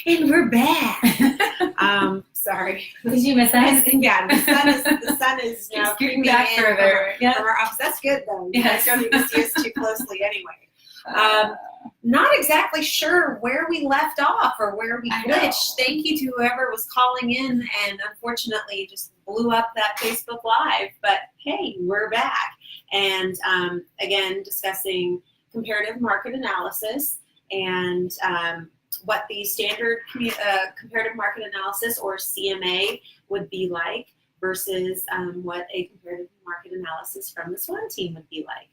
And we're back. Sorry. Did you miss us? Yeah, the sun is now creeping back in further. from our office. That's good though. You guys don't need to see us too closely anyway. Not exactly sure where we left off or where we glitched. Thank you to whoever was calling in and unfortunately just blew up that Facebook Live. But hey, we're back. And again, discussing comparative market analysis and what the standard comparative market analysis, or CMA, would be like versus what a comparative market analysis from the Swan Team would be like.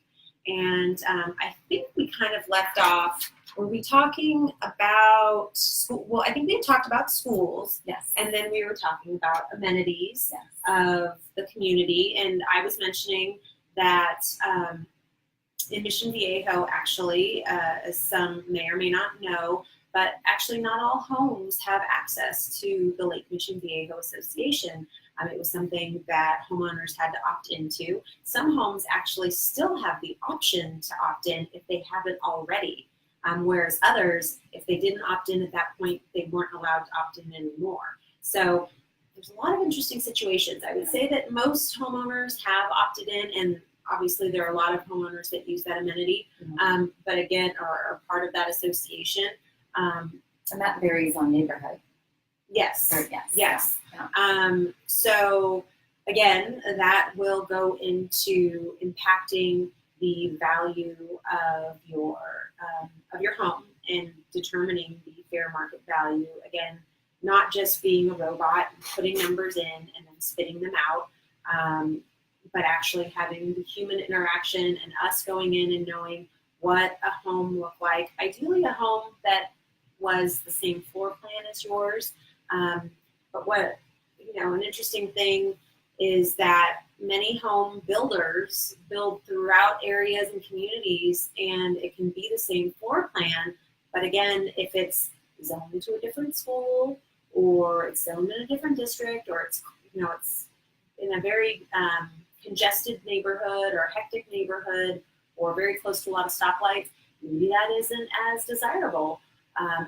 And I think we kind of left off, were we talking about school? Well, I think we had talked about schools. Yes. And then we were talking about amenities yes. of the community. And I was mentioning that in Mission Viejo, actually, as some may or may not know, but actually not all homes have access to the Lake Mission Viejo Association. It was something that homeowners had to opt into. Some homes actually still have the option to opt in if they haven't already, whereas others, if they didn't opt in at that point, they weren't allowed to opt in anymore. So there's a lot of interesting situations. I would say that most homeowners have opted in, and obviously there are a lot of homeowners that use that amenity, but again, are part of that association. And that varies on neighborhood. Yes. Or yes. Yes. Yeah. So again, that will go into impacting the value of your home and determining the fair market value. Again, not just being a robot and putting numbers in and then spitting them out, but actually having the human interaction and us going in and knowing what a home looked like. Ideally, a home that was the same floor plan as yours. But what, an interesting thing is that many home builders build throughout areas and communities, and it can be the same floor plan. But again, if it's zoned to a different school, or it's zoned in a different district, or it's in a very congested neighborhood or hectic neighborhood, or very close to a lot of stoplights, maybe that isn't as desirable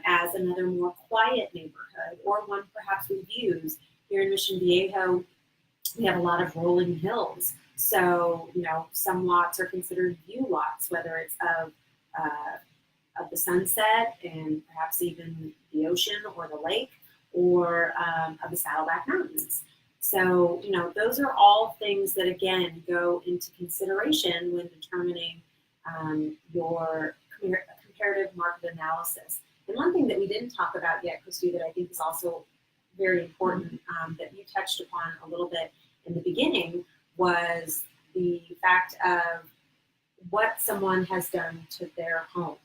as another more quiet neighborhood, or one perhaps with views. Here in Mission Viejo, we have a lot of rolling hills. So, some lots are considered view lots, whether it's of the sunset and perhaps even the ocean or the lake, or of the Saddleback Mountains. So, those are all things that, again, go into consideration when determining your comparative market analysis. And one thing that we didn't talk about yet, Christy, that I think is also very important, that you touched upon a little bit in the beginning, was the fact of what someone has done to their home.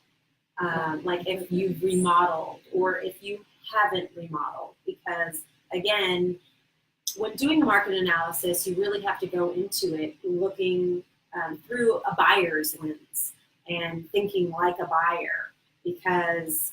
Like if you've remodeled or if you haven't remodeled. Because, again, when doing a market analysis, you really have to go into it looking through a buyer's lens and thinking like a buyer, because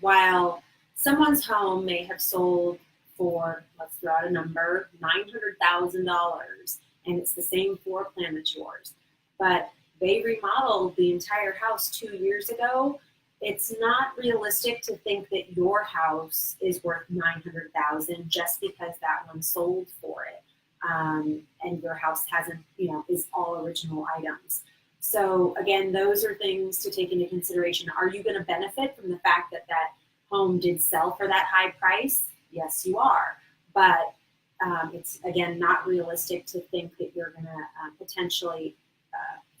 while someone's home may have sold for, let's throw out a number, $900,000, and it's the same floor plan as yours, but they remodeled the entire house 2 years ago, it's not realistic to think that your house is worth $900,000 just because that one sold for it, and your house hasn't, is all original items. So again, those are things to take into consideration. Are you going to benefit from the fact that that home did sell for that high price? Yes, you are. But it's, again, not realistic to think that you're going to potentially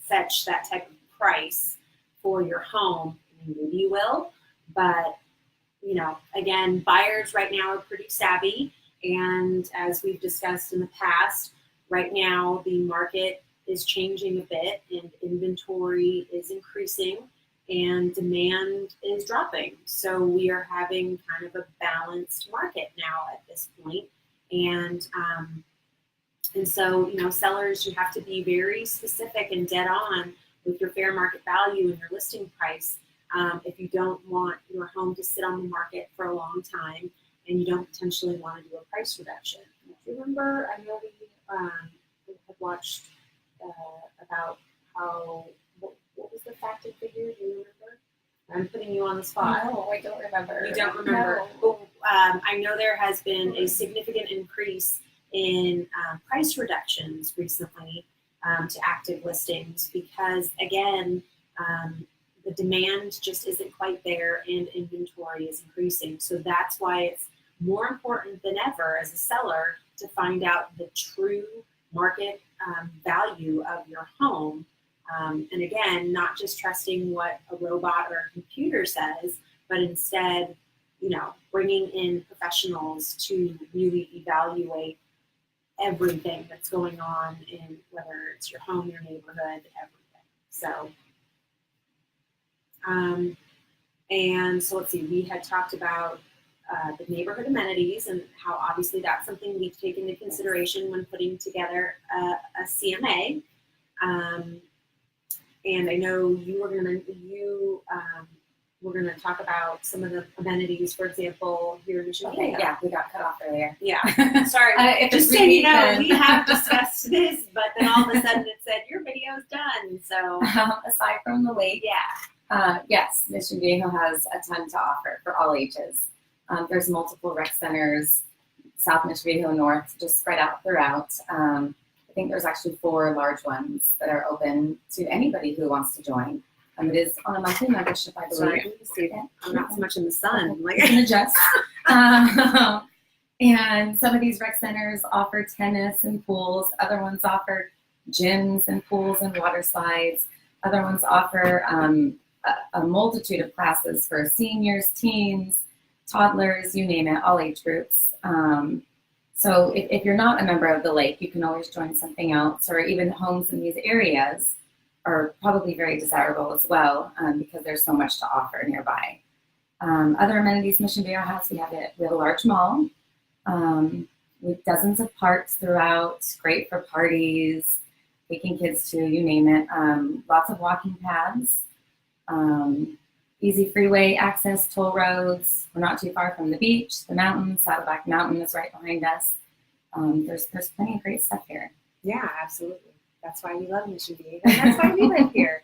fetch that type of price for your home. I mean, maybe you will, but, again, buyers right now are pretty savvy. And as we've discussed in the past, right now the market is changing a bit, and inventory is increasing and demand is dropping. So we are having kind of a balanced market now at this point. And so, sellers, you have to be very specific and dead on with your fair market value and your listing price if you don't want your home to sit on the market for a long time and you don't potentially want to do a price reduction. Do you remember, I know we had watched about what was the fact and figure? Do you remember? I'm putting you on the spot. No, I don't remember. You don't remember. No. But, I know there has been a significant increase in price reductions recently to active listings because, again, the demand just isn't quite there and inventory is increasing. So that's why it's more important than ever as a seller to find out the true market value of your home. And again, not just trusting what a robot or a computer says, but instead, bringing in professionals to really evaluate everything that's going on in whether it's your home, your neighborhood, everything. So, and so let's see, we had talked about the neighborhood amenities and how obviously that's something we take into consideration when putting together a CMA. And I know you were going to talk about some of the amenities, for example, here in Mission Okay, Viejo. yeah, we got cut off earlier. Yeah, sorry. If Just it's so you know, then- we have discussed this, but then all of a sudden it said your video's done. So aside from the lake, yes, Mission Viejo has a ton to offer for all ages. There's multiple rec centers, South Mission Viejo, North, just spread out throughout. I think there's actually 4 large ones that are open to anybody who wants to join. It is on a monthly membership, I believe. sorry, I'm not so much in the sun. You can adjust. And some of these rec centers offer tennis and pools. Other ones offer gyms and pools and water slides. Other ones offer a multitude of classes for seniors, teens, toddlers, you name it, all age groups. So if you're not a member of the lake, you can always join something else, or even homes in these areas are probably very desirable as well because there's so much to offer nearby. Other amenities Mission Viejo has, we have a large mall with dozens of parks throughout, great for parties, taking kids to, you name it. Lots of walking paths, easy freeway access, toll roads. We're not too far from the beach, the mountains. Saddleback Mountain is right behind us. There's plenty of great stuff here. Yeah, absolutely. That's why we love Mission Viejo. That's why we live here.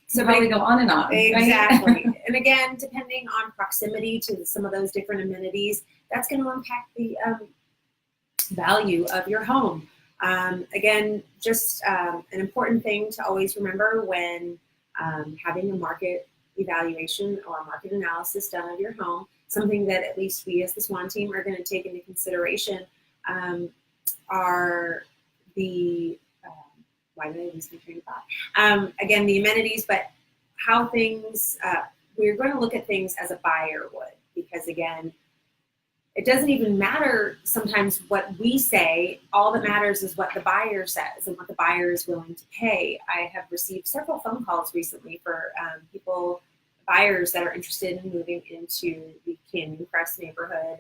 So probably go on and on. Exactly. Right? And again, depending on proximity to some of those different amenities, that's going to impact the value of your home. Again, just an important thing to always remember when having a market evaluation or market analysis done of your home, something that at least we as the Swan Team are going to take into consideration are the, why did I lose my train of thought? Again, the amenities, but how things, we're going to look at things as a buyer would, because again, it doesn't even matter sometimes what we say. All that matters is what the buyer says and what the buyer is willing to pay. I have received several phone calls recently for buyers that are interested in moving into the Canyon Crest neighborhood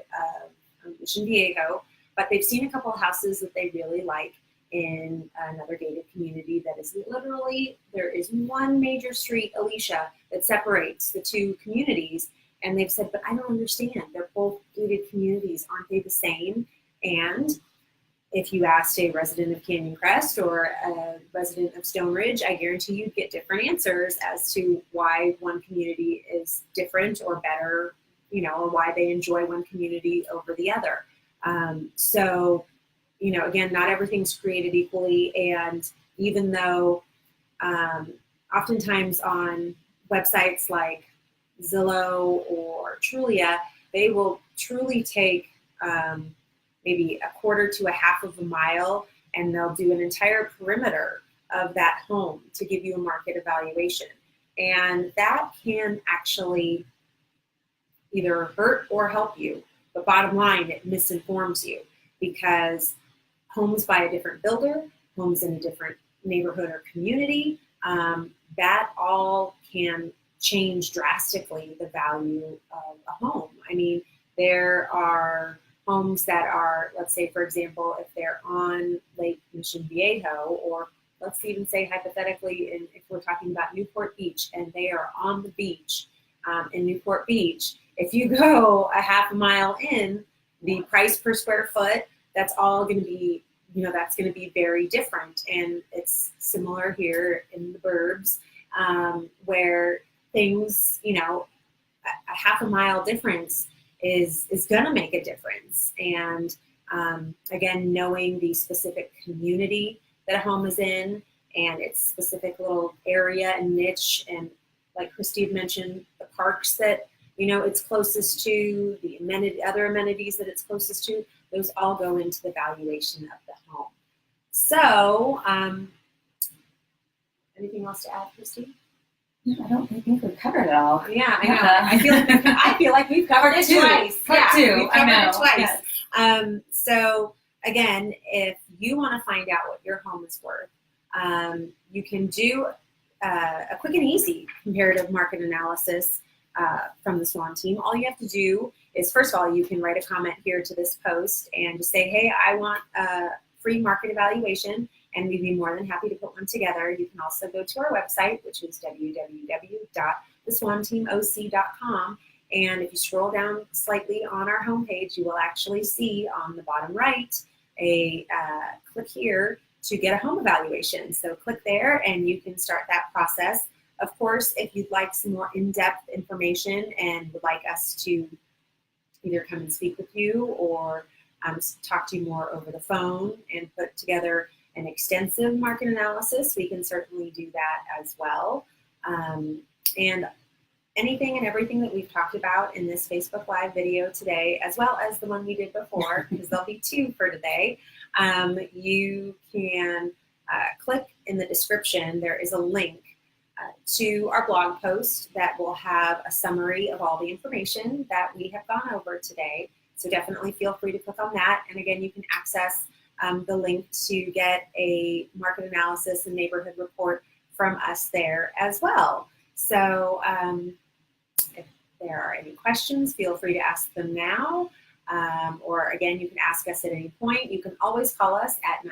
of Mission Viejo, but they've seen a couple of houses that they really like in another gated community that is literally, there is one major street, Alicia, that separates the two communities. And they've said, but I don't understand. They're both gated communities. Aren't they the same? And if you asked a resident of Canyon Crest or a resident of Stone Ridge, I guarantee you'd get different answers as to why one community is different or better, or why they enjoy one community over the other. So, again, not everything's created equally. And even though oftentimes on websites like Zillow or Trulia, they will truly take maybe a quarter to a half of a mile, and they'll do an entire perimeter of that home to give you a market evaluation. And that can actually either hurt or help you. But bottom line, it misinforms you, because homes by a different builder, homes in a different neighborhood or community, that all can change drastically the value of a home. I mean, there are homes that are, let's say, for example, if they're on Lake Mission Viejo, or let's even say hypothetically, if we're talking about Newport Beach and they are on the beach in Newport Beach, if you go a half a mile in, the price per square foot, that's all going to be, that's going to be very different. And it's similar here in the burbs, where things, a half a mile difference is going to make a difference. And again, knowing the specific community that a home is in and its specific little area and niche, and like Christy had mentioned, the parks that it's closest to, the other amenities that it's closest to, those all go into the valuation of the home. So, anything else to add, Christy? No, I don't think we've covered it all. Yeah, I know. I feel like we've covered it twice. Part two. We've covered it twice. Yes. So again, if you want to find out what your home is worth, you can do a quick and easy comparative market analysis from the Swan Team. All you have to do is, first of all, you can write a comment here to this post and just say, hey, I want a free market evaluation, and we'd be more than happy to put one together. You can also go to our website, which is www.theswanteamoc.com. And if you scroll down slightly on our homepage, you will actually see on the bottom right a click here to get a home evaluation. So click there and you can start that process. Of course, if you'd like some more in-depth information and would like us to either come and speak with you or talk to you more over the phone and put together an extensive market analysis, we can certainly do that as well. And anything and everything that we've talked about in this Facebook Live video today, as well as the one we did before, because there'll be two for today, you can click in the description. There is a link to our blog post that will have a summary of all the information that we have gone over today. So definitely feel free to click on that. And again, you can access the link to get a market analysis and neighborhood report from us there as well. So if there are any questions, feel free to ask them now. Or again, you can ask us at any point. You can always call us at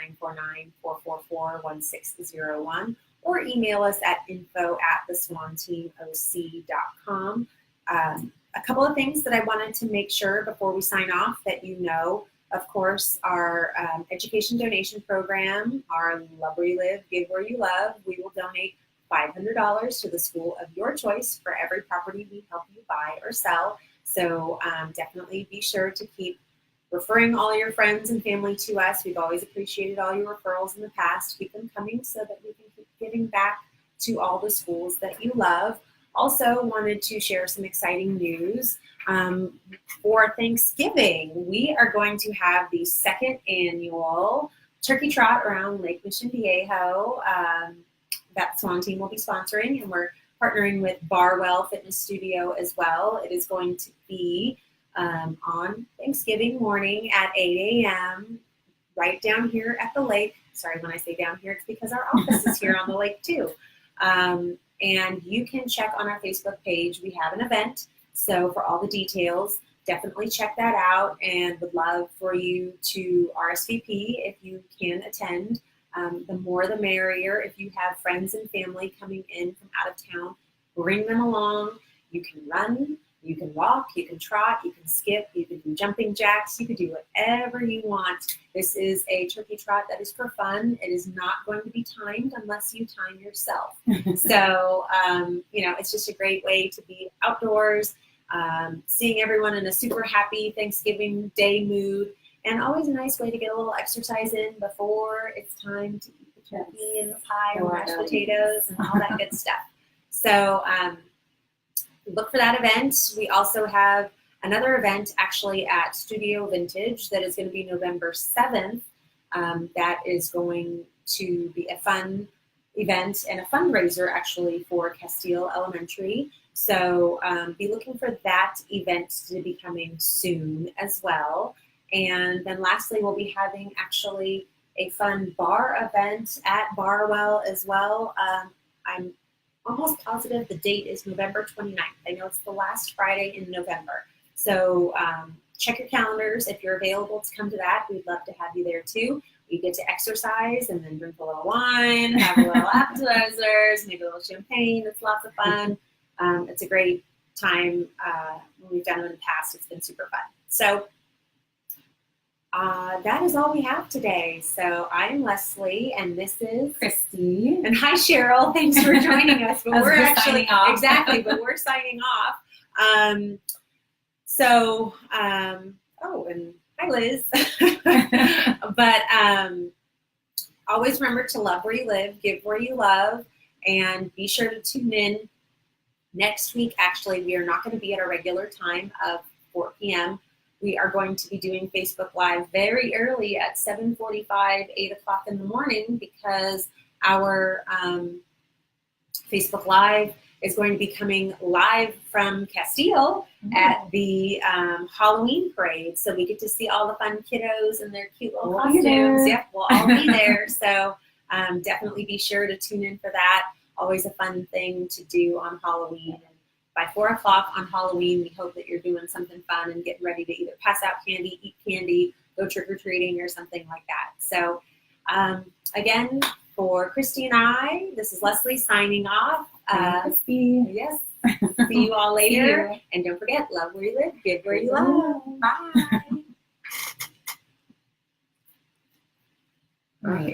949-444-1601 or email us at info@theswanteamoc.com. A couple of things that I wanted to make sure before we sign off that of course, our education donation program, our Love Where You Live, Give Where You Love. We will donate $500 to the school of your choice for every property we help you buy or sell. So definitely be sure to keep referring all your friends and family to us. We've always appreciated all your referrals in the past. Keep them coming so that we can keep giving back to all the schools that you love. Also wanted to share some exciting news. For Thanksgiving, we are going to have the second annual turkey trot around Lake Mission Viejo that Swan Team will be sponsoring, and we're partnering with Barwell Fitness Studio as well. It is going to be on Thanksgiving morning at 8 a.m. right down here at the lake. Sorry, when I say down here, it's because our office is here on the lake too. And you can check on our Facebook page. We have an event. So for all the details, definitely check that out, and would love for you to RSVP if you can attend. The more the merrier. If you have friends and family coming in from out of town, bring them along. You can run, you can walk, you can trot, you can skip, you can do jumping jacks, you can do whatever you want. This is a turkey trot that is for fun. It is not going to be timed unless you time yourself. So, it's just a great way to be outdoors, seeing everyone in a super happy Thanksgiving Day mood, and always a nice way to get a little exercise in before it's time to eat the turkey and the pie and mashed potatoes and all that good stuff. So look for that event. We also have another event actually at Studio Vintage that is going to be November 7th. That is going to be a fun event and a fundraiser actually for Castile Elementary. So be looking for that event to be coming soon as well. And then lastly, we'll be having actually a fun bar event at Barwell as well. I'm almost positive the date is November 29th. I know it's the last Friday in November. So check your calendars if you're available to come to that. We'd love to have you there too. You get to exercise and then drink a little wine, have a little appetizers, maybe a little champagne. It's lots of fun. It's a great time. When we've done it in the past, it's been super fun. So That is all we have today. So I'm Leslie, and this is Christy. And hi, Cheryl. Thanks for joining us. But we're actually signing off. Exactly, but we're signing off. Oh, and hi, Liz. But always remember to love where you live, give where you love, and be sure to tune in next week. Actually, we are not going to be at our regular time of 4 p.m. We are going to be doing Facebook Live very early at 7:45, 8 o'clock in the morning, because our Facebook Live is going to be coming live from Castile at the Halloween parade. So we get to see all the fun kiddos in their cute little costumes. Yep, we'll all be there. So definitely be sure to tune in for that. Always a fun thing to do on Halloween. And by 4 o'clock on Halloween, we hope that you're doing something fun and getting ready to either pass out candy, eat candy, go trick-or-treating, or something like that. So again, for Christy and I, this is Leslie signing off. Christy. Yes. See you all later. And don't forget, love where you live, give where you love. Bye. Right.